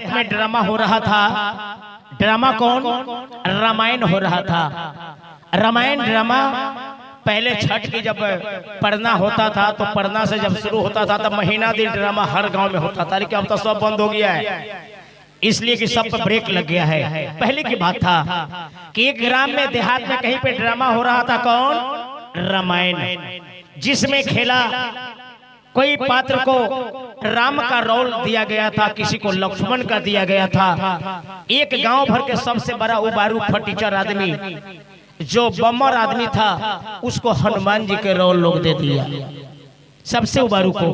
में ड्रामा हो रहा था। ड्रामा कौन? रामायण हो रहा था। रामायण ड्रामा पहले छठ की जब पढ़ना होता था तो पढ़ना से जब शुरू होता था तब महीना दिन ड्रामा हर गांव में होता था, लेकिन अब तो सब बंद हो गया है, इसलिए कि सब पर ब्रेक लग गया है। पहले की बात था कि एक ग्राम में देहात में कहीं पे ड्रामा हो रहा था। कौन? रामायण, जिसमें खेला कोई पात्र को राम का रोल दिया गया था, किसी को लक्ष्मण का दिया गया था। एक गांव भर के सबसे बड़ा उबारू फटीचर आदमी जो बमर आदमी था उसको हनुमान जी के रोल लोग दे दिया, सबसे उबारू को।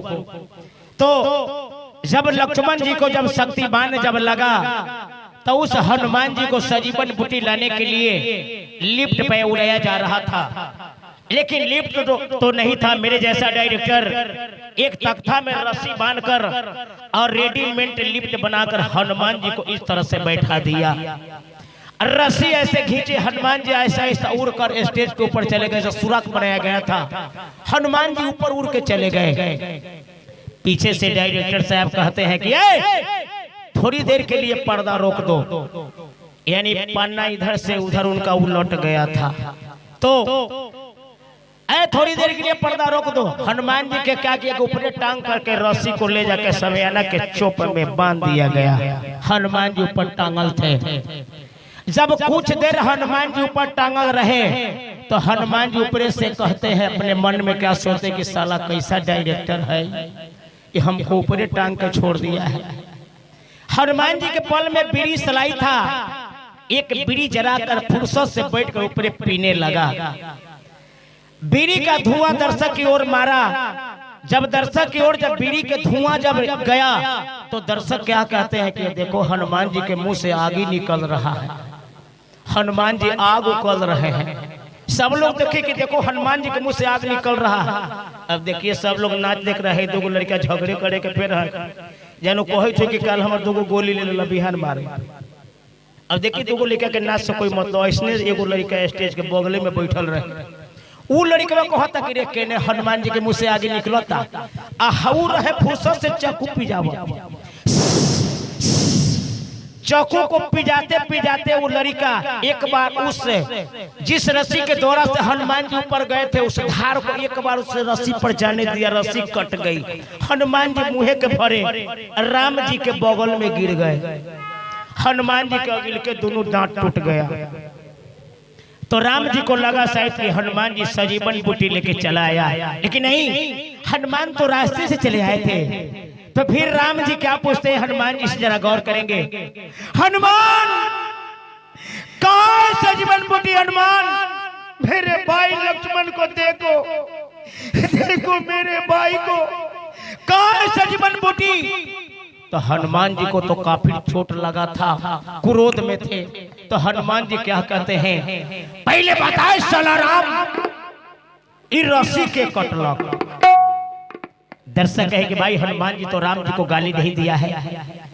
तो जब लक्ष्मण जी को जब शक्तिबान जब लगा तो उस हनुमान जी को सजीवन बूटी लाने के लिए लिफ्ट पे उड़ाया जा रहा था, लेकिन लिफ्ट तो नहीं था। मेरे जैसा डायरेक्टर एक तख्ता में रस्सी बांधकर और रेडीमेड लिफ्ट बनाकर हनुमान जी को इस तरह से बैठा दिया। रस्सी ऐसे खींचे, हनुमान जी ऐसा ऐसा उड़कर स्टेज के ऊपर चले गए। जो सुरंग बनाया गया था, हनुमान जी ऊपर उड़ के चले गए। पीछे से डायरेक्टर साहब कहते हैं कि थोड़ी देर के लिए पर्दा रोक दो, यानी पन्ना इधर से उधर उनका उलट गया था, तो थोड़ी देर के लिए पर्दा रोक दो। हनुमान जी के क्या किया, ऊपर टांग करके रस्सी को ले जाकर समियाना के चोप में बांध दिया गया। हनुमान जी ऊपर टांगल थे। जब कुछ देर हनुमान जी ऊपर टांगल रहे तो हनुमान जी ऊपर से कहते हैं अपने मन में क्या सोचते कि साला कैसा डायरेक्टर है, ये हमको ऊपर टांग के छोड़ दिया है। हनुमान जी के पल में बीड़ी सलाई था, एक बीड़ी जलाकर फुर्सत से बैठकर ऊपर पीने लगा। बीड़ी का धुआं दर्शक की ओर मारा। जब दर्शक की ओर जब बीड़ी के धुआं जब गया तो दर्शक क्या कहते हैं कि देखो हनुमान जी के मुंह से आग ही निकल रहा है, हनुमान जी आग उकल रहे हैं। सब लोग देखे कि देखो हनुमान जी के मुंह से आग निकल रहा है। अब देखिए सब लोग नाच देख रहे हैं, दो लड़का झगड़े करे के फिर जानो कहे थे कि कल हमारे दो गोली ले ला बिहान मारे। अब देखिए दो लड़का के नाच से कोई मतलब ऐसने एगो लड़का स्टेज के बगले में बैठल रहे, वो लड़का कहता कि रे केने हनुमान जी के मुंह से आगे निकलता आ हऊ रहे फुर्सत से चाकू पिजावा। चाकू को पिजाते पिजाते वो लड़का एक बार उस जिस रस्सी के द्वारा से हनुमान जी ऊपर गए थे उस धार को एक बार उस रस्सी पर जाने दिया, रस्सी कट गई। हनुमान जी मुँह के भरे राम जी के बगल में गिर गए। हनुमान जी के अगिल के दोनों दांत टूट गया। तो राम जी को लगा शायद कि हनुमान जी सजीवन बूटी लेके चला आया, लेकिन नहीं, हनुमान तो रास्ते से चले आए थे। तो फिर राम जी क्या पूछते हैं हनुमान जी से, जरा गौर करेंगे। हनुमान कहाँ सजीवन बूटी? हनुमान मेरे भाई लक्ष्मण को देखो, देखो मेरे भाई को, कहाँ सजीवन बूटी? तो हनुमान जी को तो काफी चोट लगा था, क्रोध में थे। तो हनुमान जी क्या कहते हैं, पहले बताए साला राम इ रस्सी के कटलक। दर्शक कहे कि भाई हनुमान जी तो राम जी को गाली नहीं दिया है,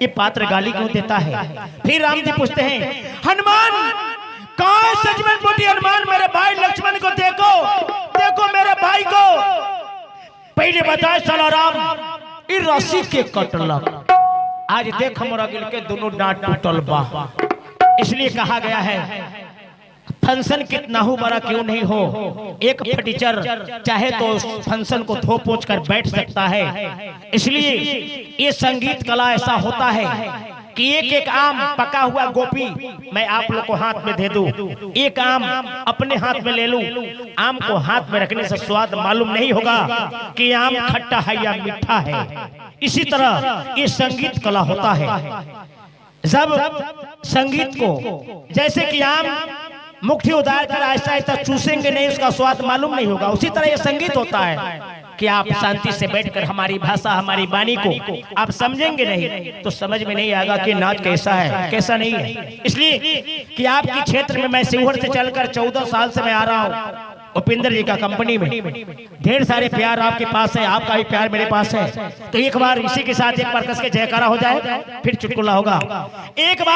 ये पात्र गाली क्यों देता है? फिर राम जी पूछते हैं हनुमान कहाँ सजीवन बूटी? हनुमान मेरे भाई लक्ष्मण को देखो, देखो मेरे भाई को, पहले बताए साला राम इ रस्सी के कटलक। आज देख हमारा गिल के दोनों डांट टूटल बा। इसलिए कहा गया है फंक्शन कितना हो बड़ा क्यों नहीं हो, एक फटीचर चाहे तो फंक्शन को धो पोंछ कर बैठ सकता है। इसलिए ये संगीत कला ऐसा होता है कि एक एक आम पका हुआ गोभी मैं आप लोग को हाथ में दे दूं, एक आम अपने हाथ में ले लूं, आम को हाथ में रखने से स्वाद मालूम नहीं होगा कि आम खट्टा है या मीठा है। इसी तरह ये संगीत कला होता है। जब संगीत को जैसे कि आम मुट्ठी उधार कर ऐसा ऐसा चूसेंगे नहीं, उसका स्वाद मालूम नहीं होगा, उसी तरह ये संगीत होता है कि आप शांति से बैठकर हमारी भाषा हमारी वाणी को आप समझेंगे नहीं तो समझ में नहीं आएगा कि नाच कैसा है कैसा नहीं है। इसलिए कि आपके क्षेत्र में मैं शिवहर से चलकर 14 साल से मैं आ रहा हूँ उपेंद्र जी का कंपनी में, ढेर सारे प्यार आपके पास है, आपका भी प्यार मेरे पास है। तो एक बार इसी के साथ एक बार कस के जयकारा हो जाए, फिर चुटकुला होगा। एक बार